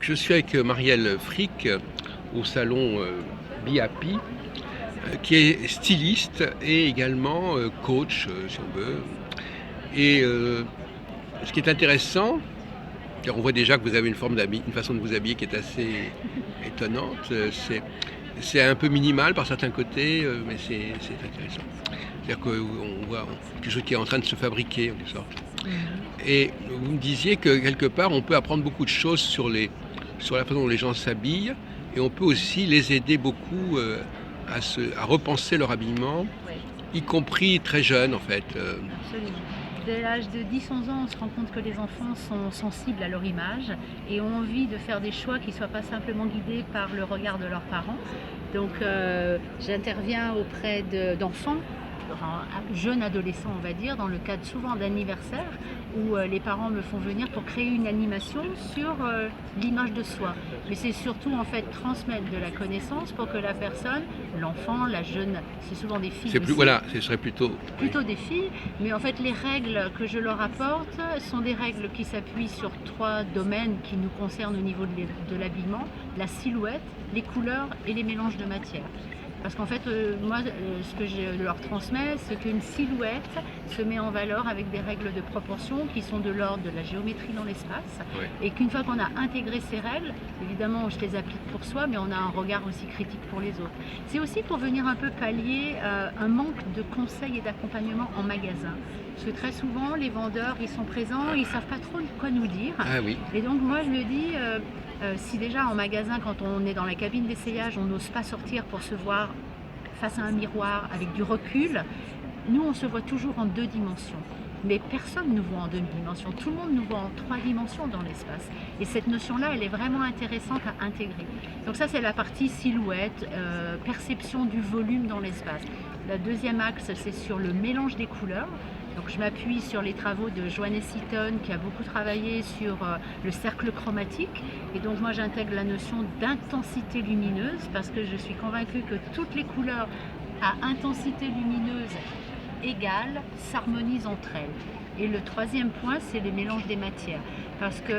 Je suis avec Marielle Frick au salon Be Happy, qui est styliste et également coach, si on veut. Et ce qui est intéressant, car on voit déjà que vous avez une façon de vous habiller qui est assez étonnante. C'est un peu minimal par certains côtés, mais c'est intéressant. C'est-à-dire qu'on voit quelque chose qui est en train de se fabriquer, en quelque sorte. Et vous me disiez que quelque part, on peut apprendre beaucoup de choses sur la façon dont les gens s'habillent, et on peut aussi les aider beaucoup à repenser leur habillement, Oui, y compris très jeunes, en fait. absolument. Dès l'âge de 10-11 ans, on se rend compte que les enfants sont sensibles à leur image et ont envie de faire des choix qui ne soient pas simplement guidés par le regard de leurs parents. Donc j'interviens auprès d'enfants, jeunes adolescents on va dire, dans le cadre souvent d'anniversaires où les parents me font venir pour créer une animation sur l'image de soi. Mais c'est surtout en fait transmettre de la connaissance pour que la personne, l'enfant, la jeune, c'est souvent des filles aussi, Voilà, ce serait plutôt. plutôt des filles, mais en fait les règles que je leur apporte sont des règles qui s'appuient sur 3 domaines qui nous concernent au niveau de l'habillement: la silhouette, les couleurs et les mélanges de matières. Parce qu'en fait, moi, ce que je leur transmets, c'est qu'une silhouette se met en valeur avec des règles de proportion qui sont de l'ordre de la géométrie dans l'espace. Ouais. Et qu'une fois qu'on a intégré ces règles, évidemment, je les applique pour soi, mais on a un regard aussi critique pour les autres. C'est aussi pour venir un peu pallier un manque de conseils et d'accompagnement en magasin. Parce que très souvent, les vendeurs, ils sont présents, ils ne savent pas trop quoi nous dire. Ah oui. Et donc, moi, je me dis... si déjà en magasin, quand on est dans la cabine d'essayage, on n'ose pas sortir pour se voir face à un miroir avec du recul, nous on se voit toujours en 2 dimensions. Mais personne ne nous voit en 2 dimensions, tout le monde nous voit en 3 dimensions dans l'espace. Et cette notion-là, elle est vraiment intéressante à intégrer. Donc ça, c'est la partie silhouette, perception du volume dans l'espace. Le deuxième axe, c'est sur le mélange des couleurs. Donc je m'appuie sur les travaux de Johannes Seaton qui a beaucoup travaillé sur le cercle chromatique. Et donc moi j'intègre la notion d'intensité lumineuse parce que je suis convaincue que toutes les couleurs à intensité lumineuse égale s'harmonisent entre elles. Et le troisième point, c'est les mélanges des matières. Parce que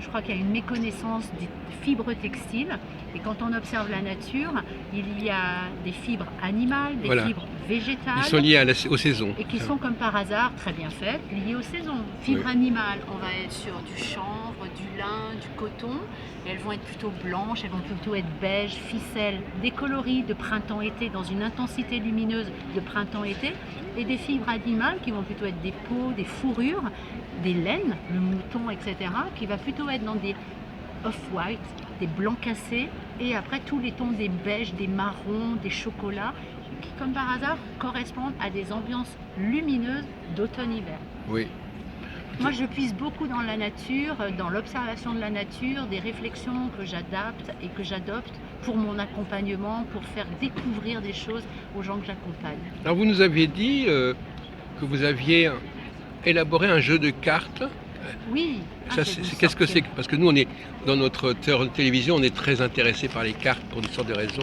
je crois qu'il y a une méconnaissance des fibres textiles. Et quand on observe la nature, il y a des fibres animales, des fibres végétales. Ils sont liés aux saisons. Et qui sont comme par hasard, très bien faites, liées aux saisons. Fibres animales, on va être sur du chanvre, du lin, du coton. Et elles vont être plutôt blanches, elles vont plutôt être beige, ficelle, des coloris de printemps-été dans une intensité lumineuse de printemps-été. Et des fibres animales qui vont plutôt être des peaux, des fourrures, des laines, le mouton, etc., qui va plutôt être dans des off-white, des blancs cassés, et après tous les tons des beiges, des marrons, des chocolats, qui comme par hasard correspondent à des ambiances lumineuses d'automne-hiver. Oui. Moi je puise beaucoup dans la nature, dans l'observation de la nature, des réflexions que j'adapte et que j'adopte pour mon accompagnement, pour faire découvrir des choses aux gens que j'accompagne. Alors vous nous aviez dit que vous aviez élaboré un jeu de cartes. Oui. Ça, qu'est-ce que c'est? Parce que nous, on est dans notre télévision, on est très intéressés par les cartes pour une sorte de raison.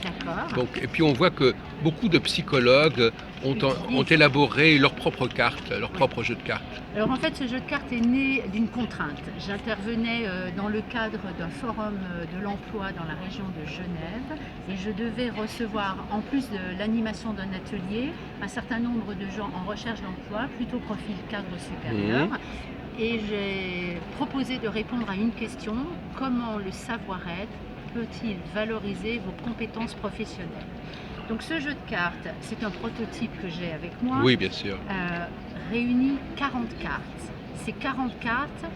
D'accord. Donc, et puis on voit que beaucoup de psychologues ont élaboré leur propre carte, leur propre jeu de cartes. Alors en fait, ce jeu de cartes est né d'une contrainte. J'intervenais dans le cadre d'un forum de l'emploi dans la région de Genève et je devais recevoir, en plus de l'animation d'un atelier, un certain nombre de gens en recherche d'emploi, plutôt profil cadre supérieur. Et j'ai proposé de répondre à une question: comment le savoir-être peut-il valoriser vos compétences professionnelles? Donc ce jeu de cartes, c'est un prototype que j'ai avec moi. Oui, bien sûr. Réunit 40 cartes. Ces 40 cartes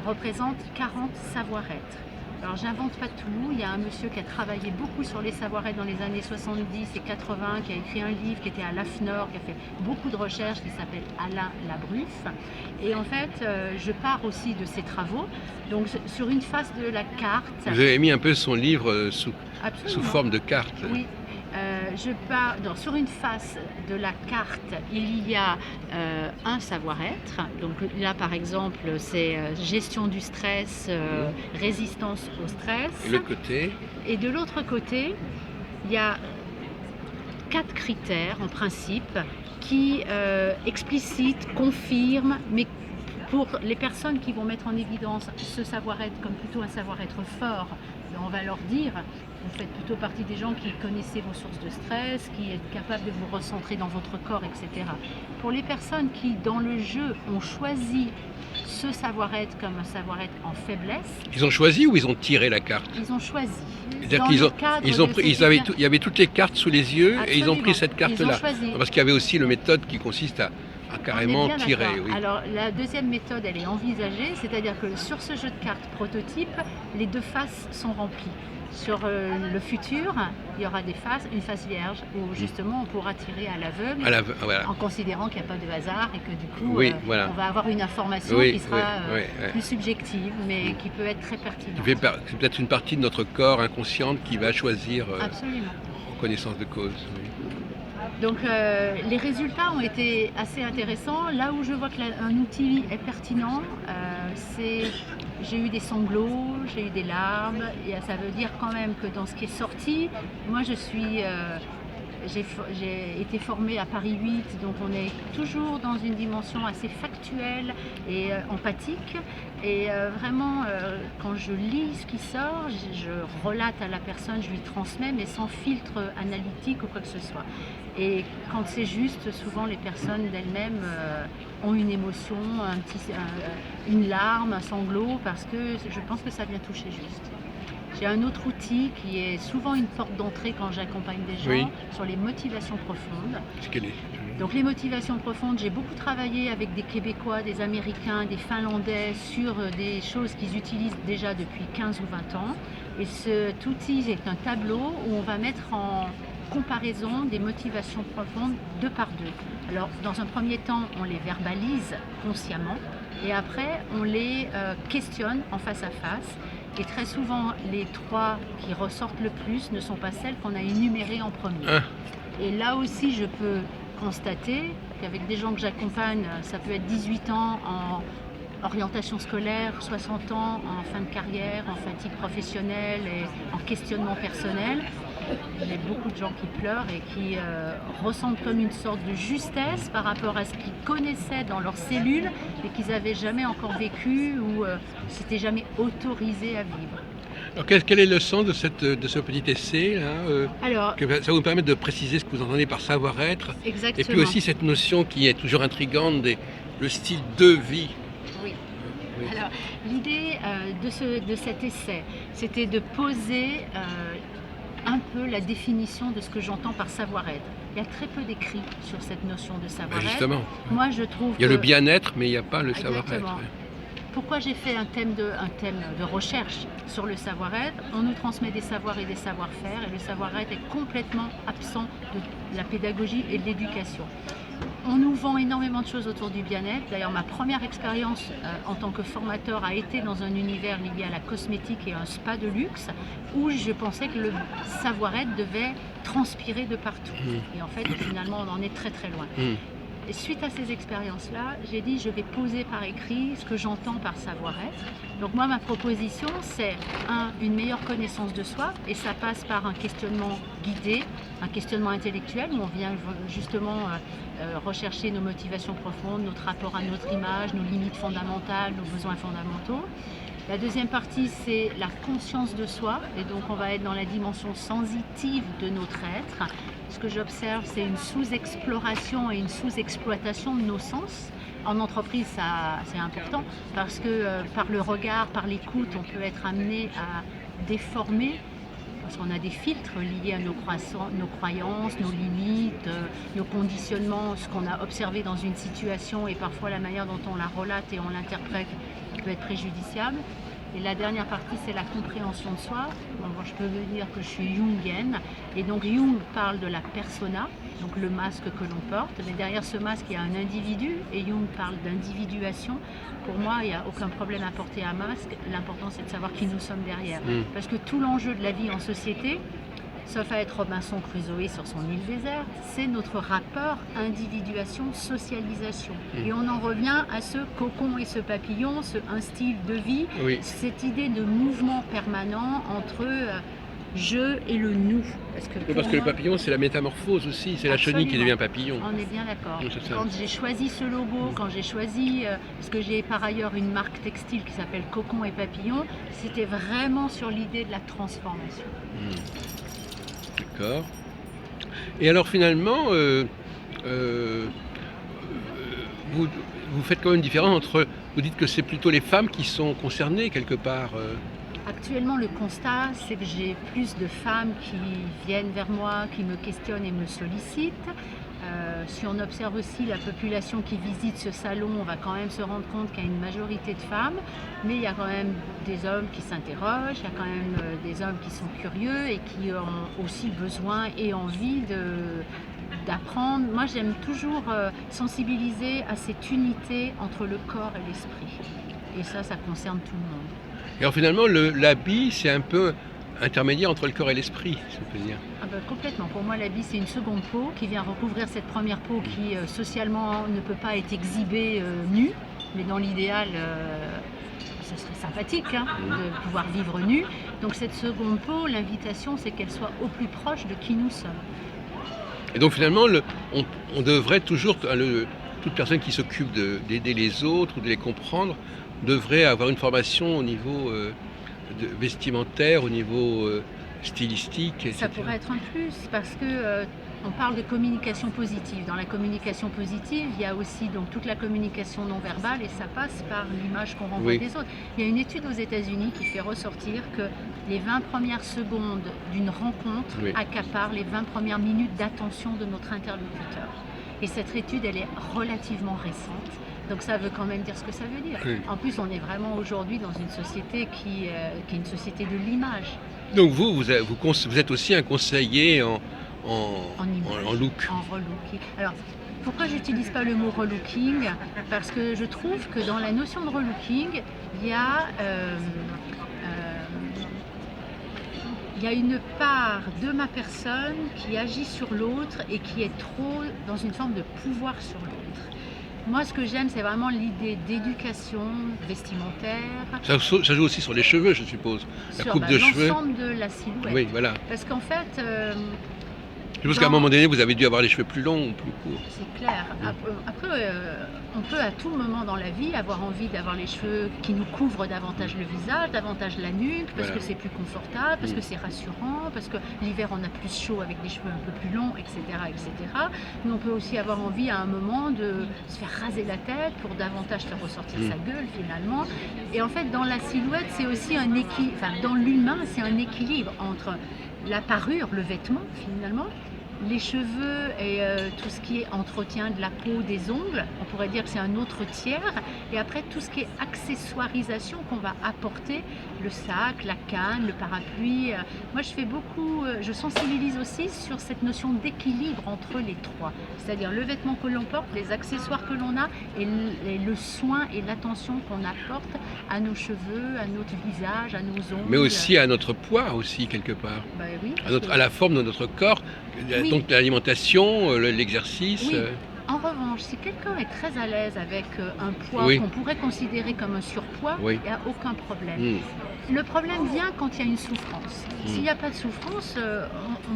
représentent 40 savoir-être. Alors j'invente pas tout, il y a un monsieur qui a travaillé beaucoup sur les savoir-être dans les années 70 et 80, qui a écrit un livre qui était à l'AFNOR, qui a fait beaucoup de recherches, qui s'appelle Alain Labruffe. Et en fait, je pars aussi de ses travaux. Donc sur une face de la carte... Vous avez mis un peu son livre sous forme de carte. Oui. Sur une face de la carte, il y a un savoir-être. Donc là, par exemple, c'est gestion du stress, résistance au stress. Et l'autre côté? Et de l'autre côté, il y a 4 critères en principe qui explicitent, confirment, mais Pour les personnes qui vont mettre en évidence ce savoir-être comme plutôt un savoir-être fort, ben, on va leur dire, vous faites plutôt partie des gens qui connaissez vos sources de stress, qui êtes capable de vous recentrer dans votre corps, etc. Pour les personnes qui, dans le jeu, ont choisi ce savoir-être comme un savoir-être en faiblesse, Ils ont choisi ou ils ont tiré la carte? ils ont choisi. C'est-à-dire Dans qu'ils le ont, cadre ils ont de pris, cette ils avaient expérience- il y avait toutes les cartes sous les yeux et ils ont pris Absolument. cette Ils ont carte-là. choisi. Parce qu'il y avait aussi la méthode qui consiste à On est carrément bien tirer. d'accord. Oui. Alors la deuxième méthode, elle est envisagée, c'est-à-dire que sur ce jeu de cartes prototype, les deux faces sont remplies. Sur le futur, il y aura une face vierge, où justement on pourra tirer à l'aveugle, Voilà. en considérant qu'il n'y a pas de hasard et que du coup Oui, voilà. on va avoir une information Oui, qui sera oui, oui. plus subjective, mais qui peut être très pertinente. C'est peut-être une partie de notre corps inconsciente qui va choisir Absolument. en connaissance de cause. Oui. Donc les résultats ont été assez intéressants. Là où je vois qu'un outil est pertinent, c'est j'ai eu des sanglots, j'ai eu des larmes, et ça veut dire quand même que dans ce qui est sorti, moi j'ai été formée à Paris 8, donc on est toujours dans une dimension assez factuelle et empathique. Et vraiment, quand je lis ce qui sort, je relate à la personne, je lui transmets, mais sans filtre analytique ou quoi que ce soit. Et quand c'est juste, souvent les personnes d'elles-mêmes ont une émotion, une larme, un sanglot, parce que je pense que ça vient toucher juste. J'ai un autre outil qui est souvent une porte d'entrée quand j'accompagne des gens, Oui. sur les motivations profondes. Ce qu'elle est. Donc les motivations profondes, j'ai beaucoup travaillé avec des Québécois, des Américains, des Finlandais sur des choses qu'ils utilisent déjà depuis 15 ou 20 ans. Et cet outil est un tableau où on va mettre en comparaison des motivations profondes deux par deux. Alors dans un premier temps, on les verbalise consciemment et après on les questionne en face à face. Et très souvent, les trois qui ressortent le plus ne sont pas celles qu'on a énumérées en premier. Ah. Et là aussi, je peux constater qu'avec des gens que j'accompagne, ça peut être 18 ans en orientation scolaire, 60 ans en fin de carrière, en fatigue professionnelle et en questionnement personnel. J'ai beaucoup de gens qui pleurent et qui ressentent comme une sorte de justesse par rapport à ce qu'ils connaissaient dans leurs cellules et qu'ils n'avaient jamais encore vécu ou s'étaient jamais autorisés à vivre. Alors quel est le sens de ce petit essai là, Alors, que ça vous permet de préciser ce que vous entendez par savoir-être. exactement. Et puis aussi cette notion qui est toujours intrigante le style de vie. Oui. Oui. Alors, l'idée de cet essai, c'était de poser un peu la définition de ce que j'entends par savoir-être. Il y a très peu d'écrits sur cette notion de savoir-être. Justement. Moi, je trouve Il y a que... le bien-être, mais il n'y a pas le Exactement. savoir-être. Ouais. Pourquoi j'ai fait un thème de recherche sur le savoir-être? On nous transmet des savoirs et des savoir-faire et le savoir-être est complètement absent de la pédagogie et de l'éducation. On nous vend énormément de choses autour du bien-être. D'ailleurs, ma première expérience en tant que formateur a été dans un univers lié à la cosmétique et à un spa de luxe où je pensais que le savoir-être devait transpirer de partout. Et en fait, finalement, on en est très très loin. Et suite à ces expériences-là, j'ai dit je vais poser par écrit ce que j'entends par savoir-être. Donc moi, ma proposition, c'est une meilleure connaissance de soi, et ça passe par un questionnement guidé, un questionnement intellectuel, où on vient justement rechercher nos motivations profondes, notre rapport à notre image, nos limites fondamentales, nos besoins fondamentaux. La deuxième partie, c'est la conscience de soi, et donc on va être dans la dimension sensitive de notre être. Ce que j'observe, c'est une sous-exploration et une sous-exploitation de nos sens. En entreprise, c'est important, parce que par le regard, par l'écoute, on peut être amené à déformer, parce qu'on a des filtres liés à nos croyances, nos limites, nos conditionnements, ce qu'on a observé dans une situation, et parfois la manière dont on la relate et on l'interprète peut être préjudiciable. Et la dernière partie, c'est la compréhension de soi. Bon, je peux vous dire que je suis jungienne, et donc Jung parle de la persona, donc le masque que l'on porte, mais derrière ce masque, il y a un individu, et Jung parle d'individuation. Pour moi, il n'y a aucun problème à porter un masque, l'important c'est de savoir qui nous sommes derrière. Parce que tout l'enjeu de la vie en société, sauf à être Robinson Crusoe sur son île déserte, c'est notre rapport individuation-socialisation. Et on en revient à ce cocon et ce papillon, un style de vie, Oui. cette idée de mouvement permanent entre je et le nous. Parce que, Oui, parce que le papillon, c'est la métamorphose aussi, c'est la chenille qui devient papillon. On est bien d'accord. Oui, c'est ça. Quand j'ai choisi ce logo, quand j'ai choisi, parce que j'ai par ailleurs une marque textile qui s'appelle Cocon et Papillon, c'était vraiment sur l'idée de la transformation. D'accord. Et alors finalement, vous, vous faites quand même une différence entre, vous dites que c'est plutôt les femmes qui sont concernées quelque part. Actuellement, le constat, c'est que j'ai plus de femmes qui viennent vers moi, qui me questionnent et me sollicitent. Si on observe aussi la population qui visite ce salon, on va quand même se rendre compte qu'il y a une majorité de femmes, mais il y a quand même des hommes qui s'interrogent, il y a quand même des hommes qui sont curieux et qui ont aussi besoin et envie d'apprendre. Moi, j'aime toujours sensibiliser à cette unité entre le corps et l'esprit. Et ça concerne tout le monde. Et alors finalement, l'habit, c'est un peu intermédiaire entre le corps et l'esprit, si on peut dire. Ah ben, complètement. Pour moi, l'habit, c'est une seconde peau qui vient recouvrir cette première peau qui, socialement, ne peut pas être exhibée nue. Mais dans l'idéal, ce serait sympathique de pouvoir vivre nu. Donc cette seconde peau, l'invitation, c'est qu'elle soit au plus proche de qui nous sommes. Et donc finalement, on devrait toujours, toute personne qui s'occupe d'aider les autres ou de les comprendre, devrait avoir une formation au niveau vestimentaire, au niveau stylistique, etc. Ça pourrait être un plus parce que on parle de communication positive. Dans la communication positive, il y a aussi donc toute la communication non verbale et ça passe par l'image qu'on renvoie des autres. Il y a une étude aux États-Unis qui fait ressortir que les 20 premières secondes d'une rencontre accaparent les 20 premières minutes d'attention de notre interlocuteur. Et cette étude, elle est relativement récente. Donc ça veut quand même dire ce que ça veut dire. En plus, on est vraiment aujourd'hui dans une société qui est une société de l'image. Donc vous êtes aussi un conseiller en look. En relooking. Alors, pourquoi j'utilise pas le mot relooking? Parce que je trouve que dans la notion de relooking, il y a une part de ma personne qui agit sur l'autre et qui est trop dans une forme de pouvoir sur l'autre. Moi, ce que j'aime, c'est vraiment l'idée d'éducation vestimentaire. Ça joue aussi sur les cheveux, je suppose. La coupe de cheveux. L'ensemble de la silhouette. Oui, voilà. Parce qu'en fait... je suppose qu'à un moment donné, vous avez dû avoir les cheveux plus longs ou plus courts. C'est clair. Après, on peut à tout moment dans la vie avoir envie d'avoir les cheveux qui nous couvrent davantage le visage, davantage la nuque, parce que c'est plus confortable, parce que c'est rassurant, parce que l'hiver on a plus chaud avec des cheveux un peu plus longs, etc., etc. Mais on peut aussi avoir envie à un moment de se faire raser la tête pour davantage faire ressortir sa gueule finalement. Et en fait, dans la silhouette, c'est aussi un équilibre. Enfin, dans l'humain, c'est un équilibre entre la parure, le vêtement finalement, les cheveux et tout ce qui est entretien de la peau, des ongles, on pourrait dire que c'est un autre tiers. Et après, tout ce qui est accessoirisation qu'on va apporter, le sac, la canne, le parapluie. Moi, je fais beaucoup, je sensibilise aussi sur cette notion d'équilibre entre les trois. C'est-à-dire le vêtement que l'on porte, les accessoires que l'on a et le soin et l'attention qu'on apporte à nos cheveux, à notre visage, à nos ongles. Mais aussi à notre poids aussi, quelque part. Bah, oui, à la forme de notre corps. Donc l'alimentation, l'exercice. Oui. En revanche, si quelqu'un est très à l'aise avec un poids qu'on pourrait considérer comme un surpoids, il n'y a aucun problème. Le problème vient quand il y a une souffrance. S'il n'y a pas de souffrance,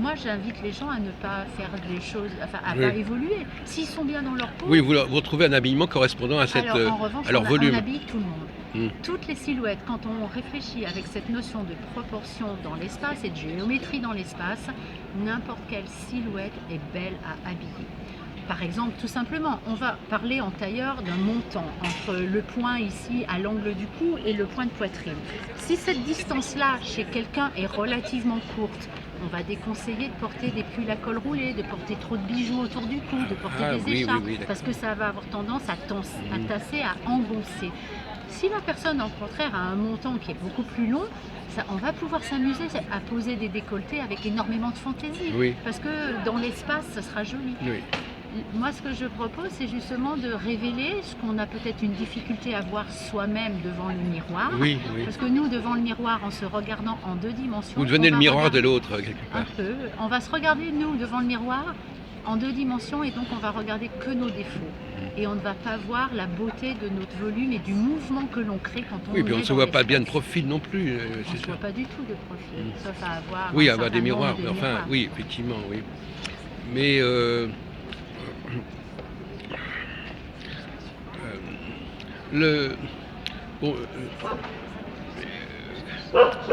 moi j'invite les gens à ne pas faire des choses, enfin à pas évoluer. S'ils sont bien dans leur peau... Oui, vous retrouvez un habillement correspondant à en revanche, leur volume. On habille tout le monde. Toutes les silhouettes, quand on réfléchit avec cette notion de proportion dans l'espace et de géométrie dans l'espace, n'importe quelle silhouette est belle à habiller. Par exemple, tout simplement, on va parler en tailleur d'un montant entre le point ici à l'angle du cou et le point de poitrine. Si cette distance-là chez quelqu'un est relativement courte, on va déconseiller de porter des pulls à col roulé, de porter trop de bijoux autour du cou, de porter des écharpes, parce que ça va avoir tendance à tasser, à engoncer. Si la personne, au contraire, a un montant qui est beaucoup plus long, on va pouvoir s'amuser à poser des décolletés avec énormément de fantaisie, parce que dans l'espace, ce sera joli. Moi, ce que je propose, c'est justement de révéler ce qu'on a peut-être une difficulté à voir soi-même devant le miroir. Parce que nous, devant le miroir, en se regardant en deux dimensions... Vous devenez le miroir de l'autre, quelque part. Un peu. On va se regarder, nous, devant le miroir, en deux dimensions, et donc on va regarder que nos défauts. et on ne va pas voir la beauté de notre volume et du mouvement que l'on crée quand on Oui, est puis on ne se dans voit pas bien de l'espace. profil non plus, On ne c'est se ça. voit pas du tout de profil, sauf à avoir Oui, un avoir des certain nombre miroirs, de mais enfin, miroirs. oui, effectivement, oui. Mais le, bon,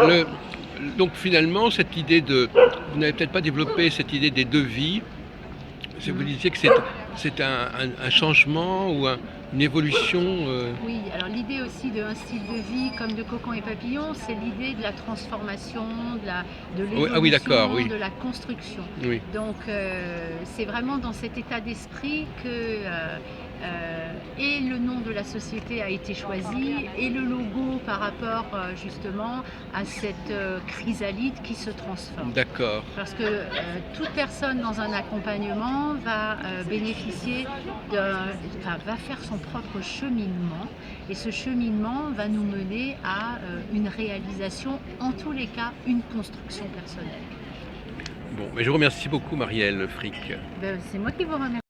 le- donc finalement, cette idée vous n'avez peut-être pas développé cette idée des deux vies. Vous disiez que c'est un changement ou une évolution. Oui, alors l'idée aussi d'un style de vie comme de Cocon et Papillon, c'est l'idée de la transformation, de Ah oui, d'accord, l'évolution, oui, de la construction. oui. Donc c'est vraiment dans cet état d'esprit que et le nom de la société a été choisi et le logo par rapport justement à cette chrysalide qui se transforme. D'accord. Parce que toute personne dans un accompagnement va bénéficier va faire son propre cheminement et ce cheminement va nous mener à une réalisation, en tous les cas, une construction personnelle. Bon, mais je vous remercie beaucoup, Marielle Frick. Ben, c'est moi qui vous remercie.